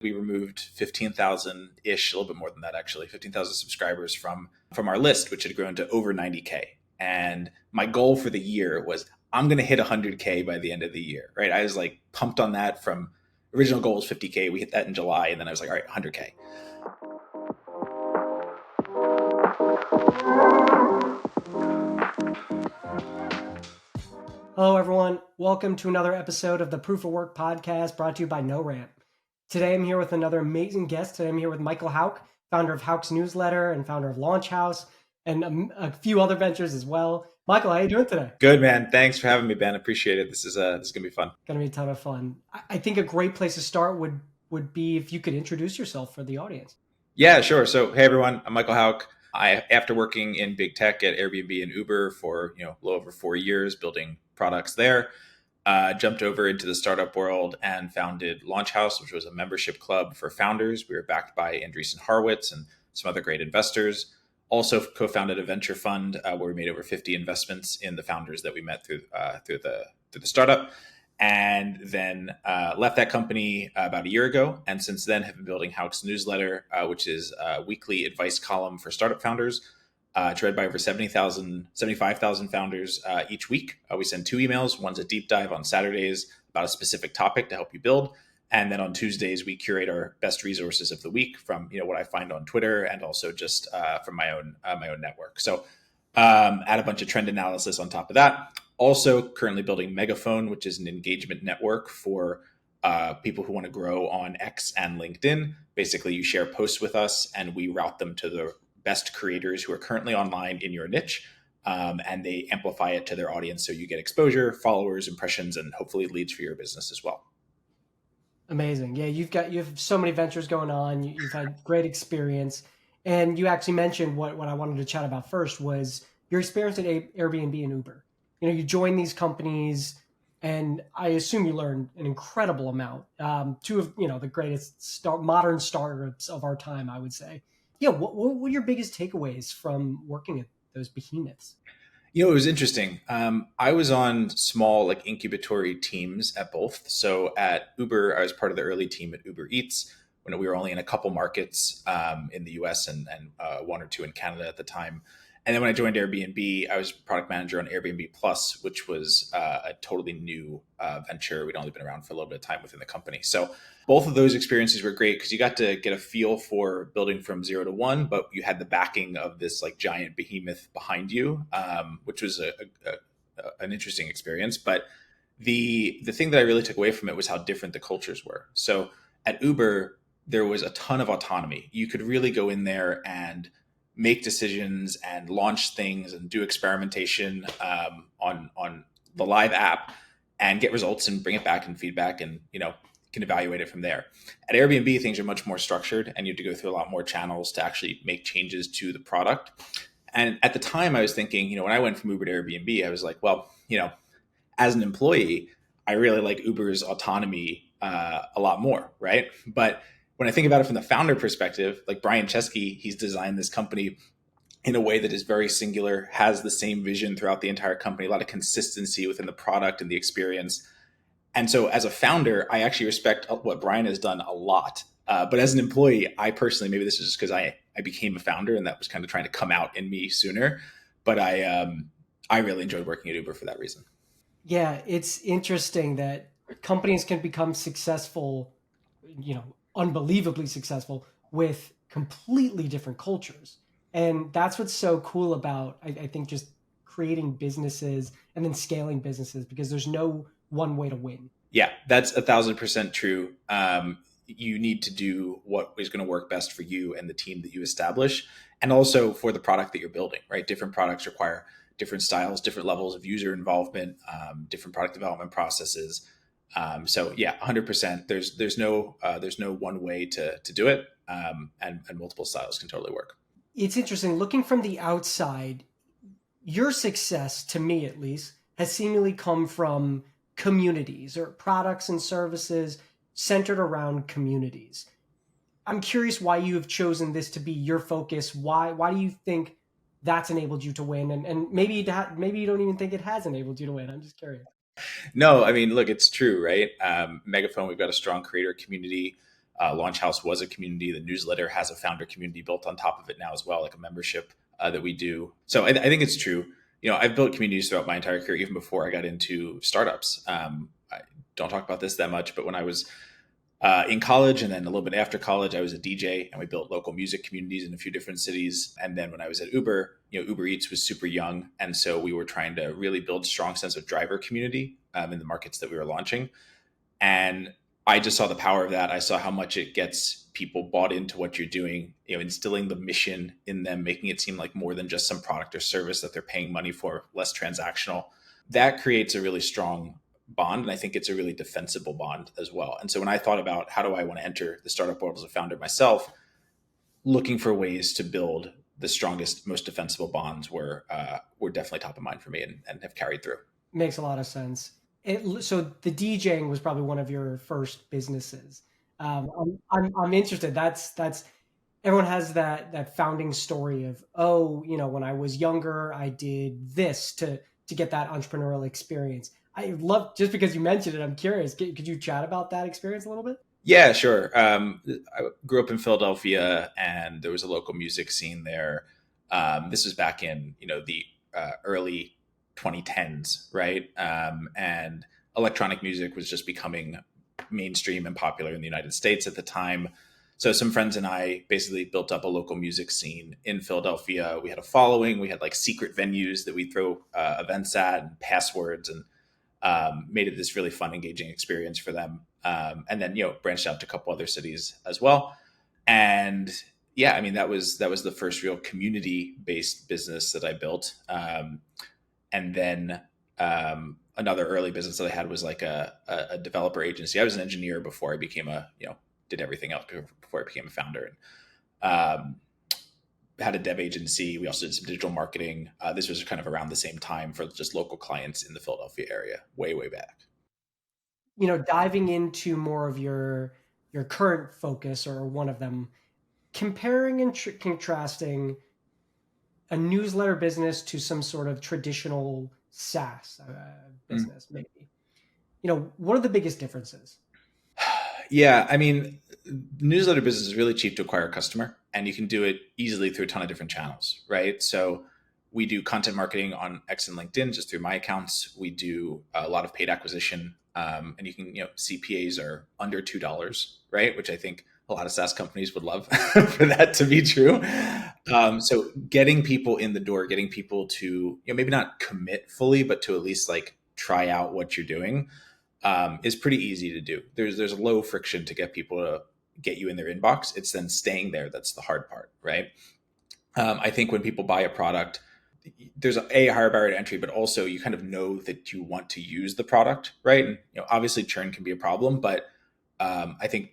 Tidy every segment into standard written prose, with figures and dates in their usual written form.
we removed 15,000-ish, a little bit more than that actually, 15,000 subscribers from our list, which had grown to over 90K. And my goal for the year was I'm going to hit 100K by the end of the year, right? I was like pumped on that. From original goal was 50K. We hit that in July. And then I was like, all right, 100K. Hello, everyone. Welcome to another episode of the Proof of Work podcast brought to you by No Rant. Today, I'm here with another amazing guest. Today, I'm here with Michael Houck, founder of Houck's Newsletter and founder of Launch House and a few other ventures as well. Michael, how are you doing today? Good, man. Thanks for having me, Ben. Appreciate it. This is going to be fun. Going to be a ton of fun. I think a great place to start would be if you could introduce yourself for the audience. Yeah, sure. So, hey, everyone. I'm Michael Houck. After working in big tech at AirBnB and Uber for a little over 4 years, building products there, jumped over into the startup world and founded Launch House, which was a membership club for founders. We were backed by Andreessen Horowitz and some other great investors. Also co-founded a venture fund where we made over 50 investments in the founders that we met through the startup. And then left that company about a year ago. And since then have been building Houck's Newsletter, which is a weekly advice column for startup founders. It's read by over 75,000 founders each week. We send 2 emails. One's a deep dive on Saturdays about a specific topic to help you build. And then on Tuesdays, we curate our best resources of the week from what I find on Twitter and also just from my own network. So add a bunch of trend analysis on top of that. Also currently building Megaphone, which is an engagement network for people who want to grow on X and LinkedIn. Basically, you share posts with us and we route them to the best creators who are currently online in your niche. And they amplify it to their audience. So you get exposure, followers, impressions, and hopefully leads for your business as well. Amazing. Yeah, you have so many ventures going on. You've had great experience. And you actually mentioned what I wanted to chat about first was your experience at Airbnb and Uber. You joined these companies, and I assume you learned an incredible amount. 2 of the greatest modern startups of our time, I would say. Yeah, what were your biggest takeaways from working at those behemoths? It was interesting. I was on small incubatory teams at both. So at Uber, I was part of the early team at Uber Eats when we were only in a couple markets in the US and 1 or 2 in Canada at the time. And then when I joined Airbnb, I was product manager on Airbnb Plus, which was a totally new venture. We'd only been around for a little bit of time within the company. So both of those experiences were great because you got to get a feel for building from 0 to 1, but you had the backing of this giant behemoth behind you, which was an interesting experience. But the thing that I really took away from it was how different the cultures were. So at Uber, there was a ton of autonomy. You could really go in there and make decisions and launch things and do experimentation on the live app and get results and bring it back and feedback and can evaluate it from there. At Airbnb, things are much more structured and you have to go through a lot more channels to actually make changes to the product. And at the time I was thinking, when I went from Uber to Airbnb, I was like, well, as an employee, I really like Uber's autonomy a lot more, right? But when I think about it from the founder perspective, like Brian Chesky, he's designed this company in a way that is very singular, has the same vision throughout the entire company, a lot of consistency within the product and the experience. And so as a founder, I actually respect what Brian has done a lot. But as an employee, I personally, maybe this is just because I became a founder and that was kind of trying to come out in me sooner. But I really enjoyed working at Uber for that reason. Yeah, it's interesting that companies can become successful, unbelievably successful with completely different cultures. And that's what's so cool about, I think, just creating businesses and then scaling businesses, because there's no one way to win. Yeah, that's 1,000% true. You need to do what is going to work best for you and the team that you establish, and also for the product that you're building, right? Different products require different styles, different levels of user involvement, different product development processes. So yeah, 100%. There's no one way to do it, and multiple styles can totally work. It's interesting looking from the outside. Your success, to me at least, has seemingly come from communities or products and services centered around communities. I'm curious why you have chosen this to be your focus. Why do you think that's enabled you to win? And maybe you don't even think it has enabled you to win. I'm just curious. No, I mean, look, it's true, right? Megaphone, we've got a strong creator community. Launch House was a community. The newsletter has a founder community built on top of it now as well, like a membership that we do. So I think it's true. I've built communities throughout my entire career, even before I got into startups. I don't talk about this that much, but when I was in college and then a little bit after college, I was a DJ and we built local music communities in a few different cities. And then when I was at Uber, Uber Eats was super young. And so we were trying to really build a strong sense of driver community in the markets that we were launching. And I just saw the power of that. I saw how much it gets people bought into what you're doing, instilling the mission in them, making it seem like more than just some product or service that they're paying money for, less transactional. That creates a really strong bond. And I think it's a really defensible bond as well. And so when I thought about how do I want to enter the startup world as a founder myself, looking for ways to build the strongest, most defensible bonds were definitely top of mind for me and have carried through. Makes a lot of sense. So the DJing was probably one of your first businesses. I'm interested. That's everyone has that founding story of, when I was younger, I did this to get that entrepreneurial experience. I love, just because you mentioned it, I'm curious. Could you chat about that experience a little bit? Yeah, sure. I grew up in Philadelphia, and there was a local music scene there. This was back in the early 2010s, right? And electronic music was just becoming mainstream and popular in the United States at the time. So some friends and I basically built up a local music scene in Philadelphia. We had a following. We had like secret venues that we throw events at and passwords, and made it this really fun, engaging experience for them. And then, branched out to a couple other cities as well. And yeah, I mean, that was the first real community-based business that I built. And then another early business that I had was like a developer agency. I was an engineer before I became did everything else before I became a founder. And had a dev agency. We also did some digital marketing. This was kind of around the same time for just local clients in the Philadelphia area, way, way back. Diving into more of your current focus, or one of them, comparing and contrasting a newsletter business to some sort of traditional SaaS business, maybe. What are the biggest differences? Yeah, I mean, newsletter business is really cheap to acquire a customer, and you can do it easily through a ton of different channels, right? So we do content marketing on X and LinkedIn just through my accounts. We do a lot of paid acquisition, and you can, CPAs are under $2, right? Which I think a lot of SaaS companies would love for that to be true. So getting people in the door, getting people to, maybe not commit fully, but to at least like try out what you're doing, is pretty easy to do. There's a low friction to get people to get you in their inbox. It's then staying there that's the hard part, right? I think when people buy a product, there's a higher barrier to entry, but also you kind of know that you want to use the product, right? And obviously churn can be a problem, but I think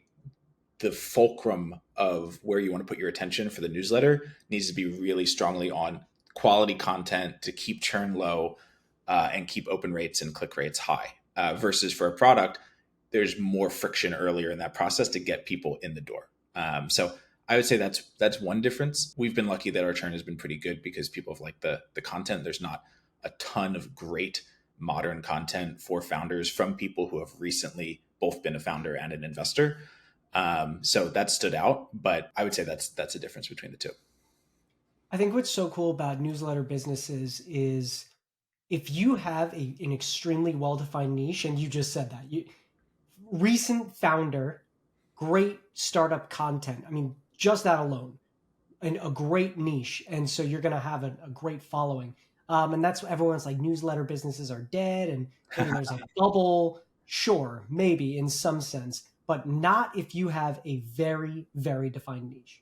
the fulcrum of where you want to put your attention for the newsletter needs to be really strongly on quality content to keep churn low and keep open rates and click rates high. Versus for a product, there's more friction earlier in that process to get people in the door. So I would say that's one difference. We've been lucky that our churn has been pretty good because people have liked the content. There's not a ton of great modern content for founders from people who have recently both been a founder and an investor. So that stood out, but I would say that's a difference between the two. I think what's so cool about newsletter businesses is if you have an extremely well-defined niche, and you just said that, recent founder, great startup content. I mean, just that alone, and a great niche. And so you're going to have a great following. And that's everyone's like, newsletter businesses are dead, and maybe there's a bubble. Sure, maybe in some sense, but not if you have a very, very defined niche.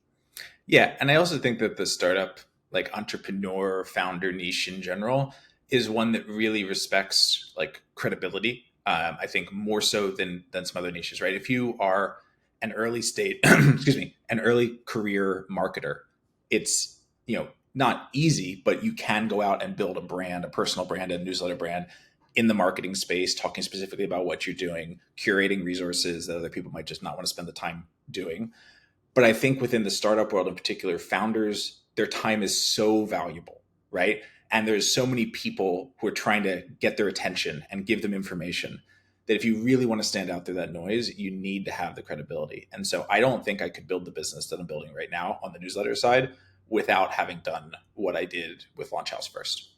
Yeah. And I also think that the startup, like entrepreneur founder niche in general, is one that really respects like credibility. I think more so than some other niches, right? If you are an early state, an early career marketer, it's, not easy, but you can go out and build a brand, a personal brand, a newsletter brand in the marketing space, talking specifically about what you're doing, curating resources that other people might just not want to spend the time doing. But I think within the startup world in particular, founders, their time is so valuable, right? And there's so many people who are trying to get their attention and give them information that if you really want to stand out through that noise, you need to have the credibility. And so I don't think I could build the business that I'm building right now on the newsletter side without having done what I did with Launch House first.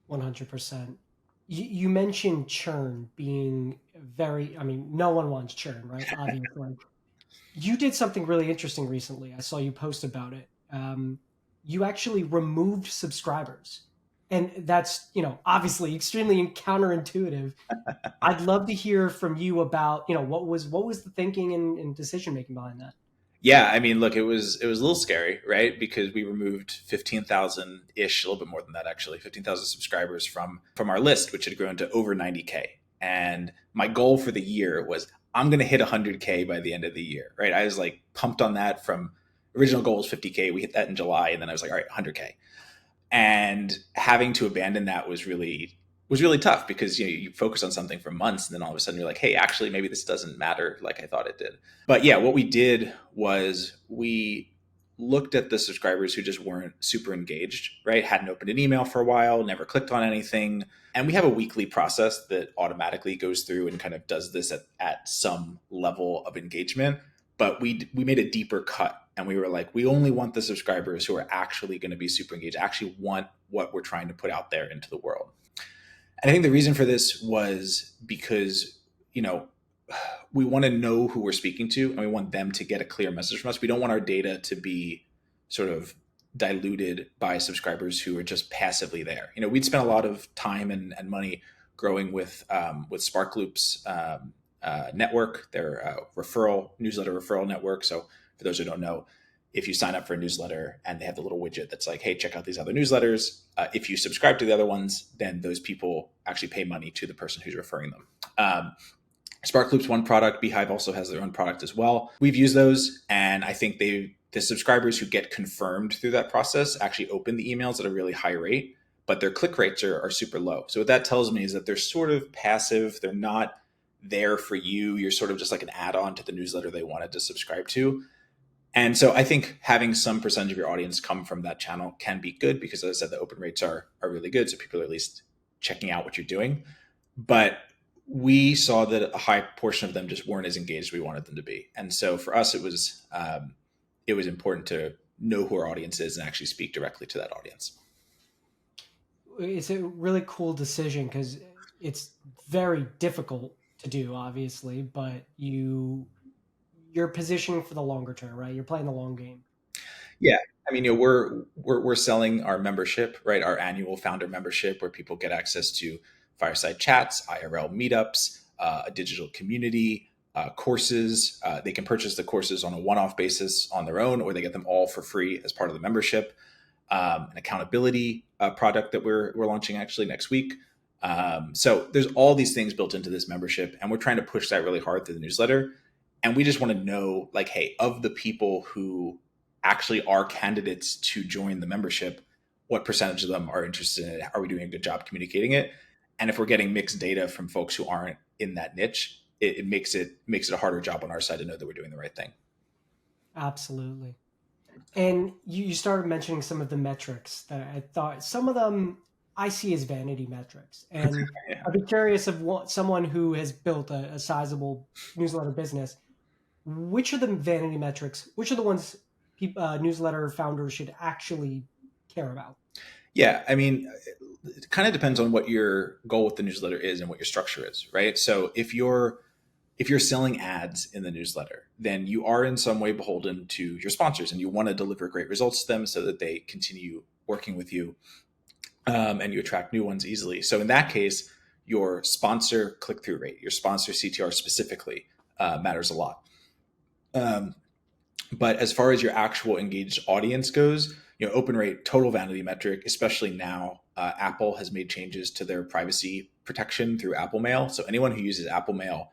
100%. You mentioned churn being very, I mean, no one wants churn, right? Obviously. You did something really interesting recently. I saw you post about it. You actually removed subscribers. And that's, obviously extremely counterintuitive. I'd love to hear from you about, what was the thinking and decision making behind that? Yeah, I mean, look, it was a little scary, right? Because we removed 15,000 ish, a little bit more than that actually, 15,000 subscribers from our list, which had grown to over 90K. And my goal for the year was I'm going to hit 100K by the end of the year, right? I was like pumped on that. From original goal was 50K. We hit that in July, and then I was like, all right, 100K. And having to abandon that was really tough, because you focus on something for months, and then all of a sudden you're like, hey, actually maybe this doesn't matter like I thought it did. But yeah, what we did was we looked at the subscribers who just weren't super engaged, right? Hadn't opened an email for a while, never clicked on anything. And we have a weekly process that automatically goes through and kind of does this at some level of engagement. But we made a deeper cut, and we were like, we only want the subscribers who are actually going to be super engaged, actually want what we're trying to put out there into the world. And I think the reason for this was because, we want to know who we're speaking to, and we want them to get a clear message from us. We don't want our data to be sort of diluted by subscribers who are just passively there. We'd spent a lot of time and money growing with Sparkloop's network, their newsletter referral network. So for those who don't know, if you sign up for a newsletter and they have the little widget that's like, hey, check out these other newsletters. If you subscribe to the other ones, then those people actually pay money to the person who's referring them. Sparkloop's one product. Beehive also has their own product as well. We've used those, and I think the subscribers who get confirmed through that process actually open the emails at a really high rate, but their click rates are super low. So what that tells me is that they're sort of passive. They're not there for you. You're sort of just like an add-on to the newsletter they wanted to subscribe to. And so I think having some percentage of your audience come from that channel can be good, because as I said, the open rates are really good. So people are at least checking out what you're doing. But we saw that a high portion of them just weren't as engaged as we wanted them to be. And so for us, it was important to know who our audience is and actually speak directly to that audience. It's a really cool decision, because it's very difficult to do, obviously, but you're positioning for the longer term, right? You're playing the long game. Yeah. I mean, we're selling our membership, right? Our annual founder membership, where people get access to fireside chats, IRL meetups, a digital community, courses. They can purchase the courses on a one-off basis on their own, or they get them all for free as part of the membership. An accountability product that we're launching actually next week. So there's all these things built into this membership, and we're trying to push that really hard through the newsletter. And we just want to know, like, hey, of the people who actually are candidates to join the membership, what percentage of them are interested in it? Are we doing a good job communicating it? And if we're getting mixed data from folks who aren't in that niche, it makes it a harder job on our side to know that we're doing the right thing. Absolutely. And you started mentioning some of the metrics that I thought, some of them I see as vanity metrics. And Yeah. I'd be curious of someone who has built a sizable newsletter business, which are the vanity metrics, which are the ones newsletter founders should actually care about? Yeah, I mean, it kind of depends on what your goal with the newsletter is and what your structure is, right? So if you're selling ads in the newsletter, then you are in some way beholden to your sponsors, and you want to deliver great results to them so that they continue working with you, and you attract new ones easily. So in that case, your sponsor click-through rate, your sponsor CTR specifically, matters a lot. But as far as your actual engaged audience goes, open rate, total vanity metric, especially now, Apple has made changes to their privacy protection through Apple Mail. So anyone who uses Apple Mail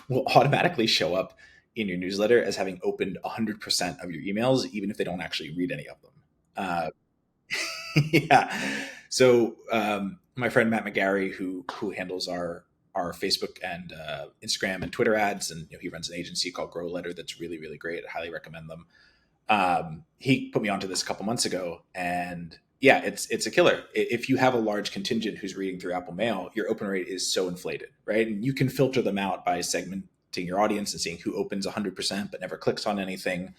will automatically show up in your newsletter as having opened 100% of your emails, even if they don't actually read any of them. Yeah. So my friend Matt McGarry, who handles our Facebook and Instagram and Twitter ads, and he runs an agency called Grow Letter that's really, really great. I highly recommend them. He put me onto this a couple months ago, and yeah, it's a killer. If you have a large contingent who's reading through Apple Mail, your open rate is so inflated, right? And you can filter them out by segmenting your audience and seeing who opens 100% but never clicks on anything.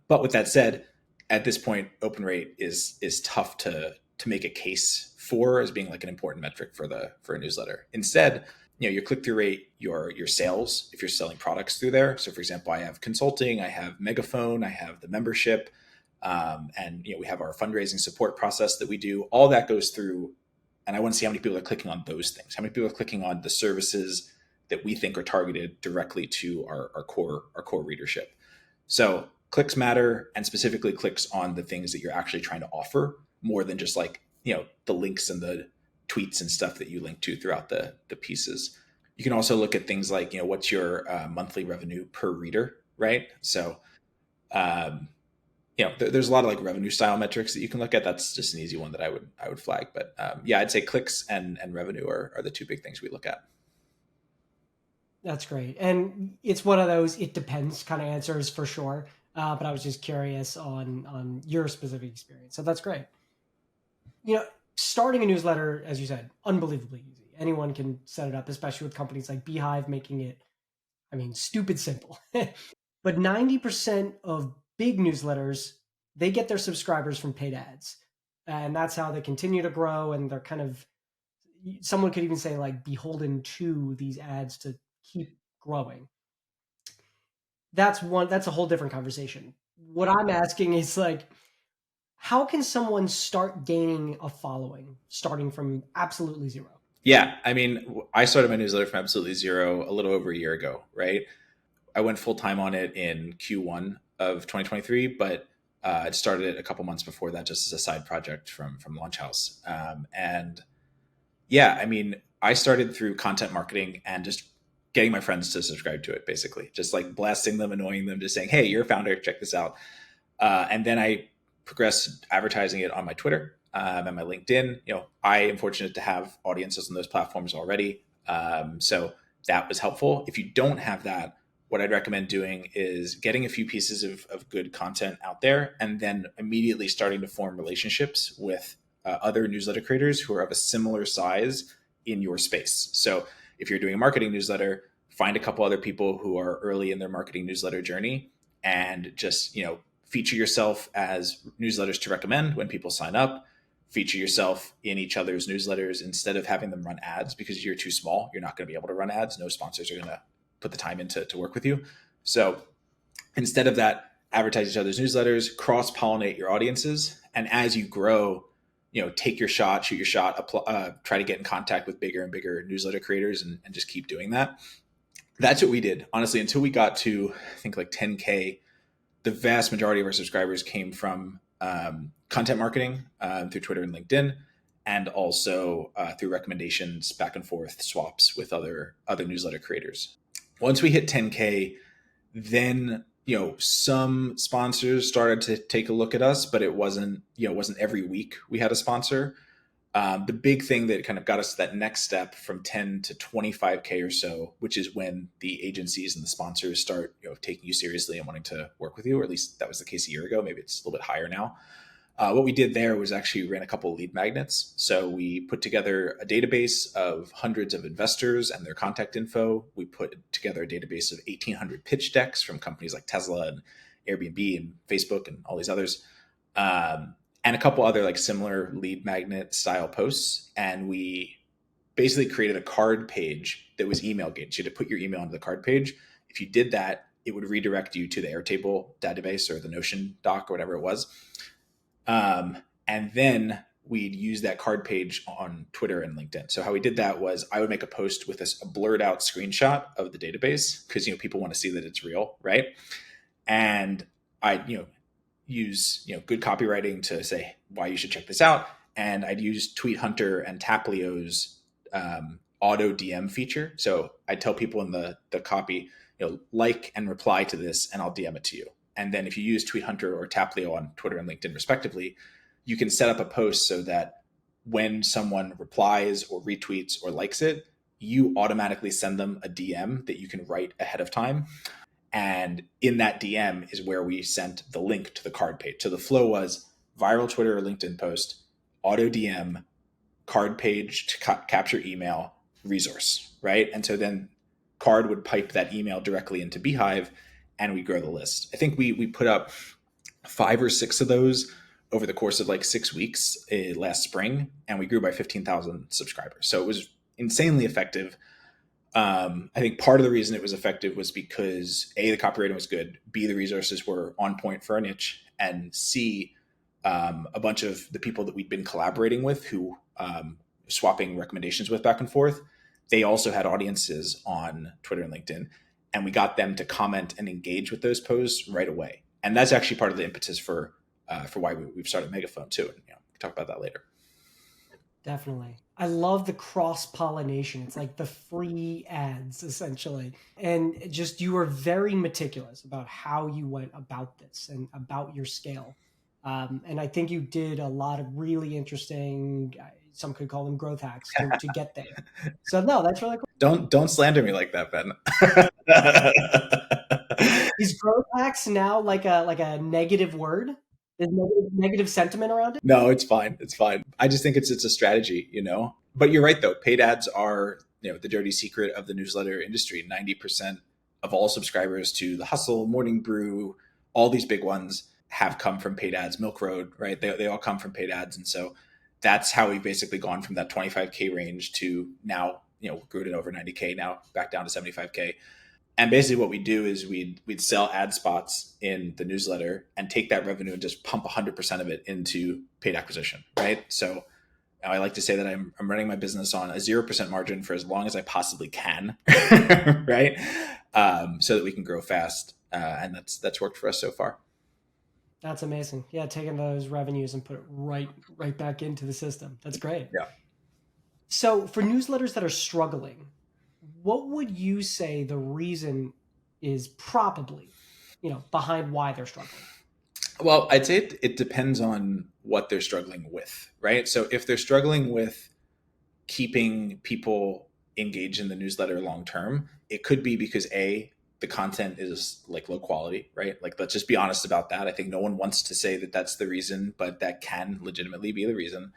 But with that said, at this point, open rate is tough to make a case for as being like an important metric for a newsletter. Instead, your click through rate, your sales, if you're selling products through there. So, for example, I have consulting, I have Megaphone, I have the membership, and we have our fundraising support process that we do. All that goes through, and I want to see how many people are clicking on those things. How many people are clicking on the services that we think are targeted directly to our core readership. So clicks matter, and specifically clicks on the things that you're actually trying to offer, more than just like the links and the tweets and stuff that you link to throughout the pieces. You can also look at things like what's your monthly revenue per reader, right? So um, there's a lot of like revenue style metrics that you can look at. That's just an easy one that I would flag. But yeah, I'd say clicks and revenue are the two big things we look at. That's great. And it's one of those it depends kind of answers for sure. But I was just curious on your specific experience. So that's great. You know, starting a newsletter, as you said, unbelievably easy. Anyone can set it up, especially with companies like Beehive making it, I mean, stupid simple. But 90% of big newsletters, they get their subscribers from paid ads. And that's how they continue to grow. And they're kind of, someone could even say, like, beholden to these ads to keep growing. That's a whole different conversation. What I'm asking is, like, how can someone start gaining a following starting from absolutely zero? Yeah, I mean, I started my newsletter from absolutely zero a little over a year ago, right? I went full time on it in Q1 of 2023, but I started it a couple months before that, just as a side project from Launch House. And yeah, I mean, I started through content marketing and just getting my friends to subscribe to it, basically, just like blasting them, annoying them, just saying, "Hey, you're a founder, check this out." And then I progressed advertising it on my Twitter and my LinkedIn. I am fortunate to have audiences on those platforms already, so that was helpful. If you don't have that, what I'd recommend doing is getting a few pieces of good content out there, and then immediately starting to form relationships with other newsletter creators who are of a similar size in your space. So if you're doing a marketing newsletter, find a couple other people who are early in their marketing newsletter journey, and just feature yourself as newsletters to recommend when people sign up. Feature yourself in each other's newsletters instead of having them run ads, because you're too small. You're not going to be able to run ads. No sponsors are going to put the time in to work with you. So instead of that, advertise each other's newsletters, cross pollinate your audiences. And as you grow, take your shot, shoot your shot, try to get in contact with bigger and bigger newsletter creators, and just keep doing that. That's what we did, honestly, until we got to, I think, like 10K. The vast majority of our subscribers came from content marketing through Twitter and LinkedIn, and also through recommendations, back and forth swaps with other newsletter creators. Once we hit 10K, then some sponsors started to take a look at us, but it wasn't every week we had a sponsor. The big thing that kind of got us to that next step from 10 to 25K or so, which is when the agencies and the sponsors start taking you seriously and wanting to work with you, or at least that was the case a year ago. Maybe it's a little bit higher now. What we did there was actually ran a couple of lead magnets. So we put together a database of hundreds of investors and their contact info. We put together a database of 1,800 pitch decks from companies like Tesla and Airbnb and Facebook and all these others. And a couple other like similar lead magnet style posts. And we basically created a card page that was email gated. You had to put your email onto the card page. If you did that, it would redirect you to the Airtable database or the Notion doc or whatever it was. And then we'd use that card page on Twitter and LinkedIn. So how we did that was I would make a post with a blurred out screenshot of the database, because people want to see that it's real, right? And I'd use good copywriting to say why you should check this out. And I'd use Tweet Hunter and Taplio's auto DM feature. So I'd tell people in the copy, like and reply to this, and I'll DM it to you. And then if you use Tweet Hunter or Taplio on Twitter and LinkedIn respectively, you can set up a post so that when someone replies or retweets or likes it, you automatically send them a DM that you can write ahead of time. And in that DM is where we sent the link to the card page. So the flow was viral Twitter or LinkedIn post, auto DM, card page to capture email, resource, right? And so then card would pipe that email directly into Beehive and we grow the list. I think we put up 5 or 6 of those over the course of like 6 weeks last spring, and we grew by 15,000 subscribers. So it was insanely effective. I think part of the reason it was effective was because A, the copywriting was good, B, the resources were on point for our niche, and C, a bunch of the people that we'd been collaborating with who swapping recommendations with back and forth, they also had audiences on Twitter and LinkedIn, and we got them to comment and engage with those posts right away. And that's actually part of the impetus for why we've started Megaphone too. And we can talk about that later. Definitely. I love the cross-pollination. It's like the free ads, essentially. And just you were very meticulous about how you went about this and about your scale. And I think you did a lot of really interesting, some could call them growth hacks to get there. So no, that's really cool. Don't slander me like that, Ben. Is growth hacks now like a negative word? There's negative sentiment around it? No, it's fine. It's fine. I just think it's a strategy, But you're right though. Paid ads are, the dirty secret of the newsletter industry. 90% of all subscribers to The Hustle, Morning Brew, all these big ones have come from paid ads. Milk Road, right? They all come from paid ads. And so that's how we've basically gone from that 25K range to now, grew to over 90K, now back down to 75K. And basically what we do is we'd sell ad spots in the newsletter and take that revenue and just pump 100% of it into paid acquisition, right? So I like to say that I'm running my business on a 0% margin for as long as I possibly can, right? So that we can grow fast. And that's worked for us so far. That's amazing. Yeah, taking those revenues and put it right back into the system. That's great. Yeah. So for newsletters that are struggling, what would you say the reason is probably, behind why they're struggling? Well, I'd say it depends on what they're struggling with, right? So if they're struggling with keeping people engaged in the newsletter long term, it could be because A, the content is like low quality, right? Like, let's just be honest about that. I think no one wants to say that that's the reason, but that can legitimately be the reason.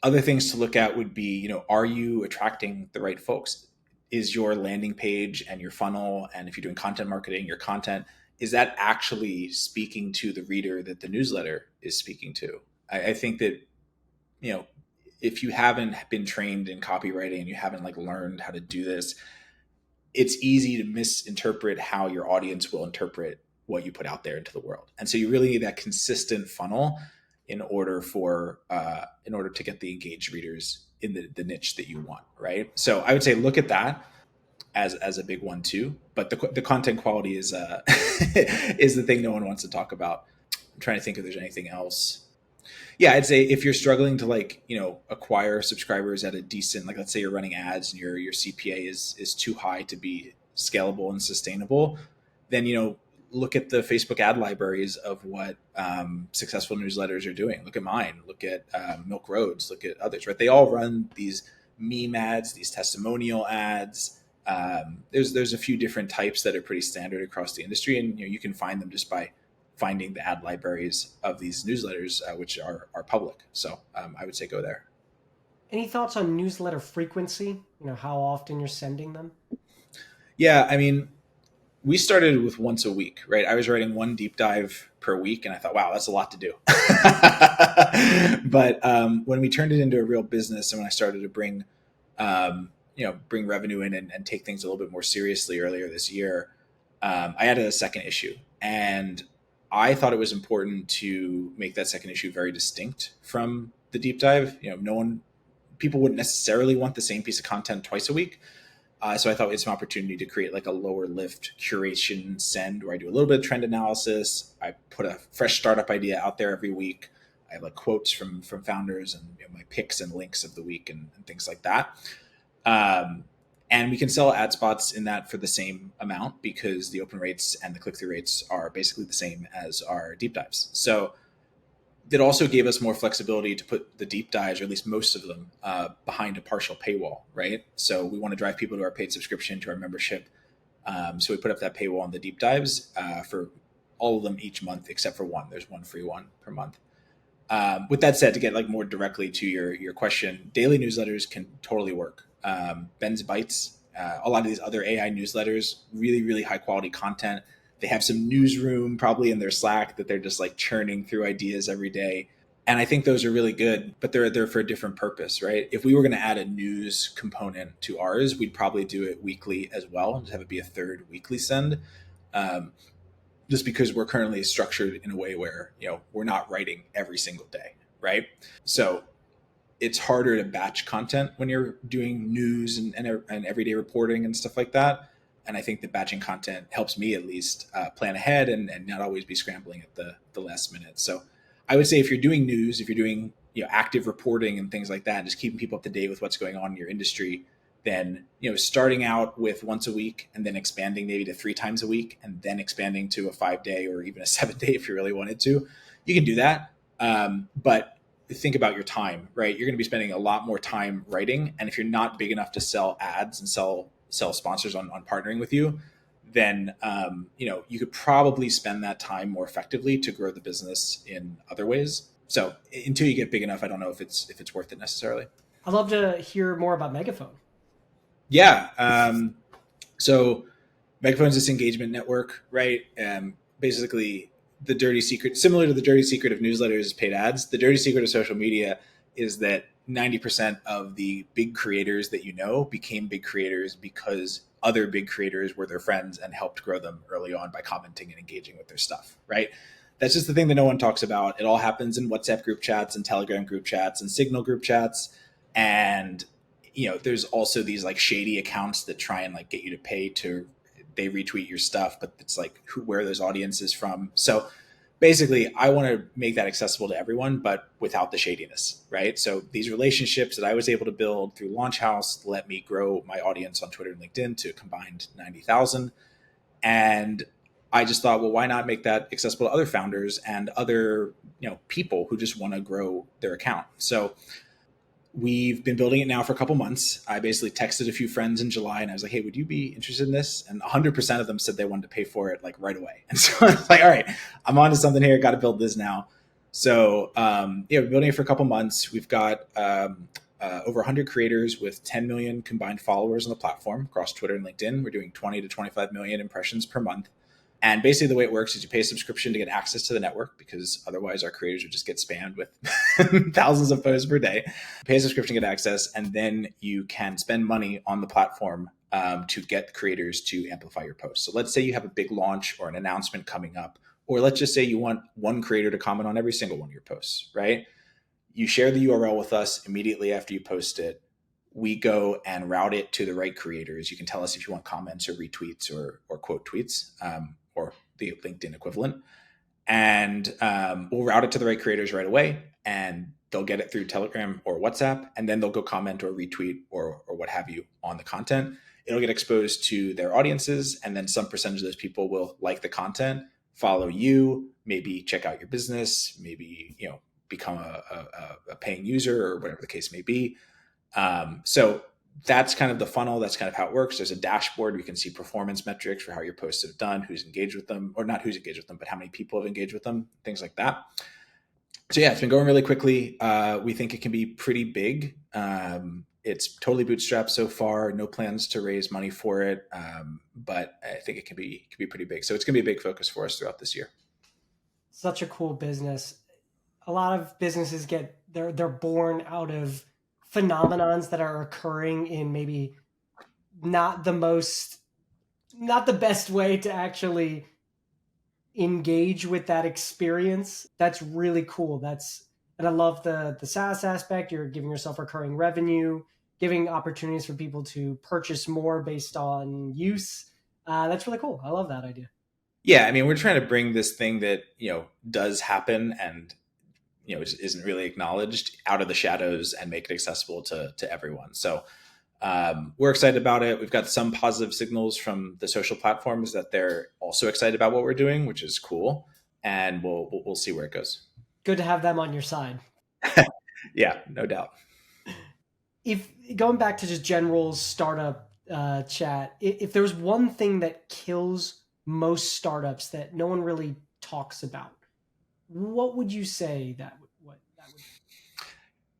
Other things to look at would be, are you attracting the right folks? Is your landing page and your funnel, and if you're doing content marketing, your content, is that actually speaking to the reader that the newsletter is speaking to? I think that, if you haven't been trained in copywriting and you haven't learned how to do this, it's easy to misinterpret how your audience will interpret what you put out there into the world. And so you really need that consistent funnel in order to get the engaged readers in the niche that you want, right? So I would say look at that as a big one too. But the content quality is is the thing no one wants to talk about. I'm trying to think if there's anything else. Yeah, I'd say if you're struggling to acquire subscribers at a decent, let's say you're running ads and your CPA is too high to be scalable and sustainable, then look at the Facebook ad libraries of what successful newsletters are doing. Look at mine. Look at Milk Roads. Look at others. Right? They all run these meme ads, these testimonial ads. There's a few different types that are pretty standard across the industry, and you can find them just by finding the ad libraries of these newsletters, which are public. So I would say go there. Any thoughts on newsletter frequency? How often you're sending them? Yeah, I mean, we started with once a week, right? I was writing one deep dive per week, and I thought, wow, that's a lot to do. But when we turned it into a real business, and when I started to bring revenue in and take things a little bit more seriously earlier this year, I added a second issue, and I thought it was important to make that second issue very distinct from the deep dive. People wouldn't necessarily want the same piece of content twice a week. So I thought it's an opportunity to create a lower lift curation send where I do a little bit of trend analysis. I put a fresh startup idea out there every week. I have quotes from founders and my picks and links of the week and things like that. And we can sell ad spots in that for the same amount because the open rates and the click-through rates are basically the same as our deep dives. So that also gave us more flexibility to put the deep dives, or at least most of them, behind a partial paywall, right? So we want to drive people to our paid subscription, to our membership. So we put up that paywall on the deep dives for all of them each month, except for one. There's one free one per month. With that said, to get like more directly to your question, daily newsletters can totally work. Ben's Bites, a lot of these other AI newsletters, really really high quality content. They have some newsroom probably in their Slack that they're just like churning through ideas every day, and I think those are really good. But they're there for a different purpose, right? If we were going to add a news component to ours, we'd probably do it weekly as well, and have it be a third weekly send. Um, just because we're currently structured in a way where we're not writing every single day, right? So it's harder to batch content when you're doing news and everyday reporting and stuff like that. And I think that batching content helps me at least plan ahead and not always be scrambling at the last minute. So I would say if you're doing news, if you're doing active reporting and things like that, just keeping people up to date with what's going on in your industry, then starting out with once a week and then expanding maybe to 3 times a week and then expanding to a 5 day or even a 7 day if you really wanted to, you can do that. But think about your time, right? You're going to be spending a lot more time writing, and if you're not big enough to sell ads and sell sponsors on partnering with you, then you could probably spend that time more effectively to grow the business in other ways. So until you get big enough, I don't know if it's worth it necessarily. I'd love to hear more about Megaphone. Yeah. So Megaphone's this engagement network, right? Basically, the dirty secret, similar to the dirty secret of newsletters, is paid ads. The dirty secret of social media is that 90% of the big creators that became big creators because other big creators were their friends and helped grow them early on by commenting and engaging with their stuff, right? That's just the thing that no one talks about. It all happens in WhatsApp group chats and Telegram group chats and Signal group chats. And there's also these like shady accounts that try and like get you to pay to they retweet your stuff, but it's like where those audiences from. So basically, I want to make that accessible to everyone, but without the shadiness, right? So these relationships that I was able to build through Launch House let me grow my audience on Twitter and LinkedIn to a combined 90,000. And I just thought, well, why not make that accessible to other founders and other people who just want to grow their account? So we've been building it now for a couple months. I basically texted a few friends in July and I was like, hey, would you be interested in this? And 100% of them said they wanted to pay for it like right away. And so I was like, all right, I'm onto something here. Got to build this now. So we're building it for a couple months. We've got over 100 creators with 10 million combined followers on the platform across Twitter and LinkedIn. We're doing 20 to 25 million impressions per month. And basically the way it works is you pay a subscription to get access to the network, because otherwise our creators would just get spammed with thousands of posts per day. Pay a subscription, get access, and then you can spend money on the platform to get creators to amplify your posts. So let's say you have a big launch or an announcement coming up, or let's just say you want one creator to comment on every single one of your posts, right? You share the URL with us immediately after you post it. We go and route it to the right creators. You can tell us if you want comments or retweets or quote tweets. Or the LinkedIn equivalent. And we'll route it to the right creators right away, and they'll get it through Telegram or WhatsApp, and then they'll go comment or retweet or what have you on the content. It'll get exposed to their audiences, and then some percentage of those people will like the content, follow you, maybe check out your business, maybe become a paying user or whatever the case may be. So that's kind of the funnel. That's kind of how it works. There's a dashboard. We can see performance metrics for how your posts have done, who's engaged with them, or not who's engaged with them, but how many people have engaged with them, things like that. So yeah, it's been going really quickly. We think it can be pretty big. It's totally bootstrapped so far. No plans to raise money for it, but I think it can be pretty big. So it's going to be a big focus for us throughout this year. Such a cool business. A lot of businesses they're born out of phenomenons that are occurring in maybe not the best way to actually engage with that experience. That's really cool. And I love the SaaS aspect. You're giving yourself recurring revenue, giving opportunities for people to purchase more based on use. That's really cool. I love that idea. Yeah, I mean, we're trying to bring this thing that does happen and just isn't really acknowledged out of the shadows and make it accessible to everyone. So we're excited about it. We've got some positive signals from the social platforms that they're also excited about what we're doing, which is cool. And we'll see where it goes. Good to have them on your side. Yeah, no doubt. If going back to just general startup chat, if there was one thing that kills most startups that no one really talks about, what would you say that was? that would be.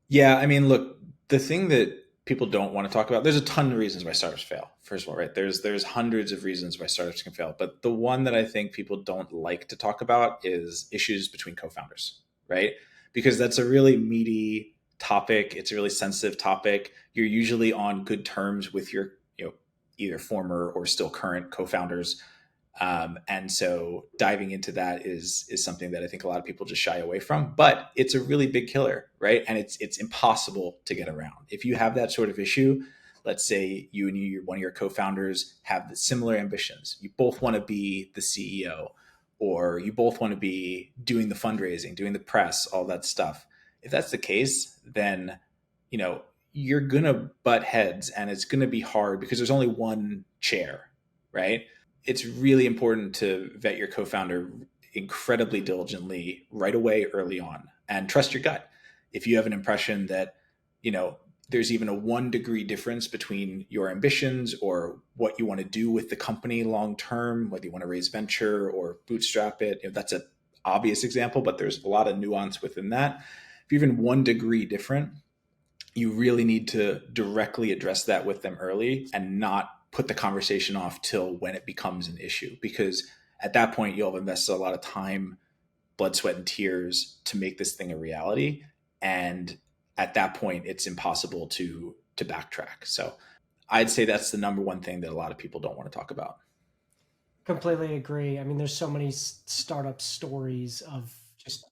Yeah, I mean, look, the thing that people don't want to talk about, there's a ton of reasons why startups fail. First of all, right? There's hundreds of reasons why startups can fail, but the one that I think people don't like to talk about is issues between co-founders, right? Because that's a really meaty topic. It's a really sensitive topic. You're usually on good terms with your, either former or still current co-founders. And so diving into that is something that I think a lot of people just shy away from, but it's a really big killer, right? And it's impossible to get around. If you have that sort of issue, let's say you and one of your co-founders have the similar ambitions. You both want to be the CEO, or you both want to be doing the fundraising, doing the press, all that stuff. If that's the case, then you know you're gonna butt heads, and it's gonna be hard because there's only one chair, right? It's really important to vet your co-founder incredibly diligently right away early on and trust your gut. If you have an impression that, you know, there's even a 1 degree difference between your ambitions or what you want to do with the company long term, whether you want to raise venture or bootstrap it, that's an obvious example, but there's a lot of nuance within that. If you're even 1 degree different, you really need to directly address that with them early and not put the conversation off till when it becomes an issue, because at that point you'll have invested a lot of time, blood, sweat, and tears to make this thing a reality, and at that point it's impossible to backtrack. So I'd say that's the number one thing that a lot of people don't want to talk about. Completely agree. I mean, there's so many startup stories of just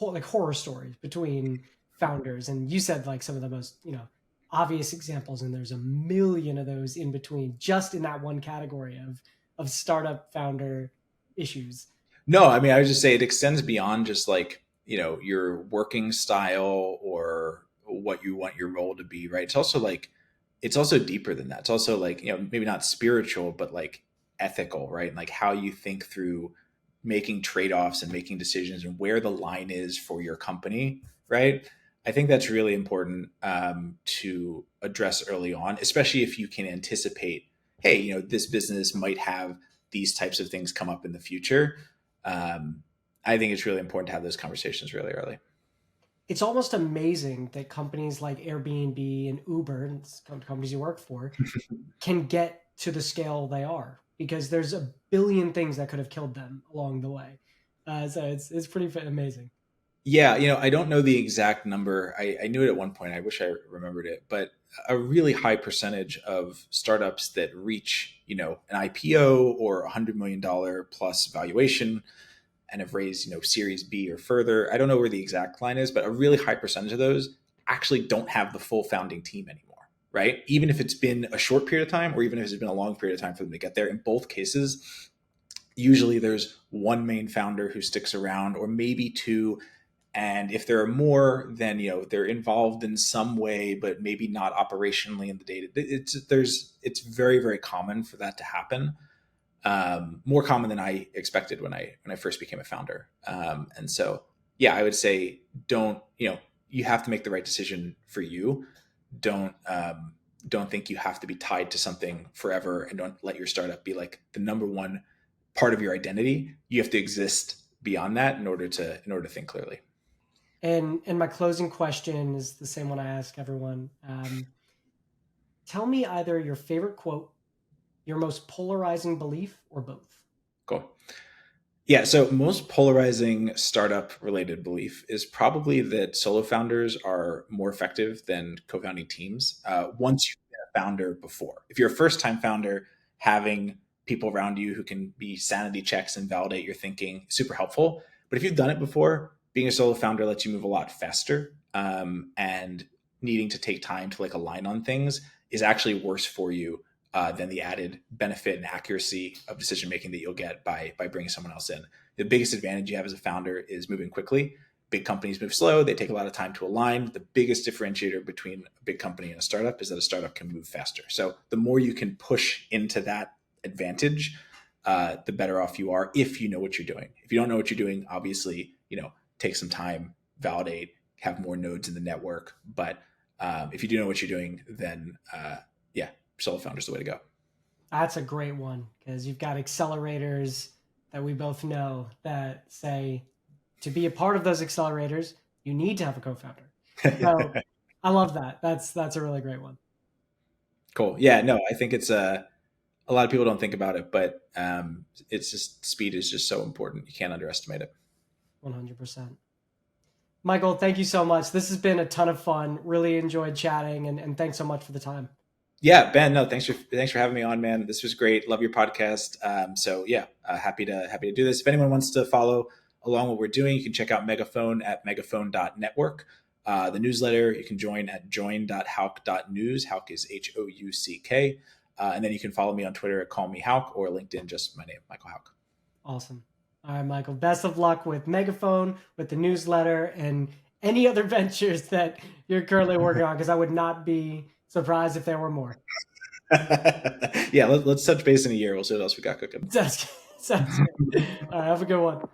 like horror stories between founders, and you said like some of the most obvious examples, and there's a million of those in between, just in that one category of startup founder issues. No, I mean, I would just say it extends beyond just like, your working style or what you want your role to be, right? It's also like, it's also deeper than that. It's also like, maybe not spiritual, but like ethical, right? And like how you think through making trade-offs and making decisions and where the line is for your company, right? I think that's really important to address early on, especially if you can anticipate, hey, this business might have these types of things come up in the future. um, I think it's really important to have those conversations really early. It's almost amazing that companies like Airbnb and Uber, and companies you work for, can get to the scale they are, because there's a billion things that could have killed them along the way. So it's pretty amazing. Yeah, I don't know the exact number. I knew it at one point. I wish I remembered it, but a really high percentage of startups that reach, an IPO or $100 million plus valuation and have raised, Series B or further. I don't know where the exact line is, but a really high percentage of those actually don't have the full founding team anymore, right? Even if it's been a short period of time, or even if it's been a long period of time for them to get there. In both cases, usually there's one main founder who sticks around, or maybe two. And if there are more, then they're involved in some way, but maybe not operationally in the data. It's very, very common for that to happen. More common than I expected when I first became a founder. And so, yeah, I would say don't you have to make the right decision for you. Don't think you have to be tied to something forever, and don't let your startup be like the number one part of your identity. You have to exist beyond that in order to think clearly. And my closing question is the same one I ask everyone. Tell me either your favorite quote, your most polarizing belief, or both. Cool. Yeah, so most polarizing startup related belief is probably that solo founders are more effective than co-founding teams. Once you've been a founder before, if you're a first-time founder, having people around you who can be sanity checks and validate your thinking super helpful. But if you've done it before, being a solo founder lets you move a lot faster, and needing to take time to like align on things is actually worse for you than the added benefit and accuracy of decision making that you'll get by bringing someone else in. The biggest advantage you have as a founder is moving quickly. Big companies move slow; they take a lot of time to align. The biggest differentiator between a big company and a startup is that a startup can move faster. So the more you can push into that advantage, the better off you are if you know what you're doing. If you don't know what you're doing, obviously, take some time, validate, have more nodes in the network. But if you do know what you're doing, then yeah, solo founder is the way to go. That's a great one, because you've got accelerators that we both know that say to be a part of those accelerators, You need to have a co-founder. So I love that. That's a really great one. Cool. Yeah, no, I think it's a lot of people don't think about it, but it's just speed is just so important. You can't underestimate it. 100%. Michael, thank you so much. This has been a ton of fun. Really enjoyed chatting, and thanks so much for the time. Yeah, Ben. No, thanks for having me on, man. This was great. Love your podcast. So yeah, happy to do this. If anyone wants to follow along what we're doing, you can check out Megaphone at megaphone.network. The newsletter you can join at join.houck.news. Houck is Houck. And then you can follow me on Twitter at Call Me Houck or LinkedIn, just my name, Michael Houck. Awesome. All right, Michael. Best of luck with Megaphone, with the newsletter, and any other ventures that you're currently working on, because I would not be surprised if there were more. Yeah, let's touch base in a year. We'll see what else we got cooking. Sounds good. All right, have a good one.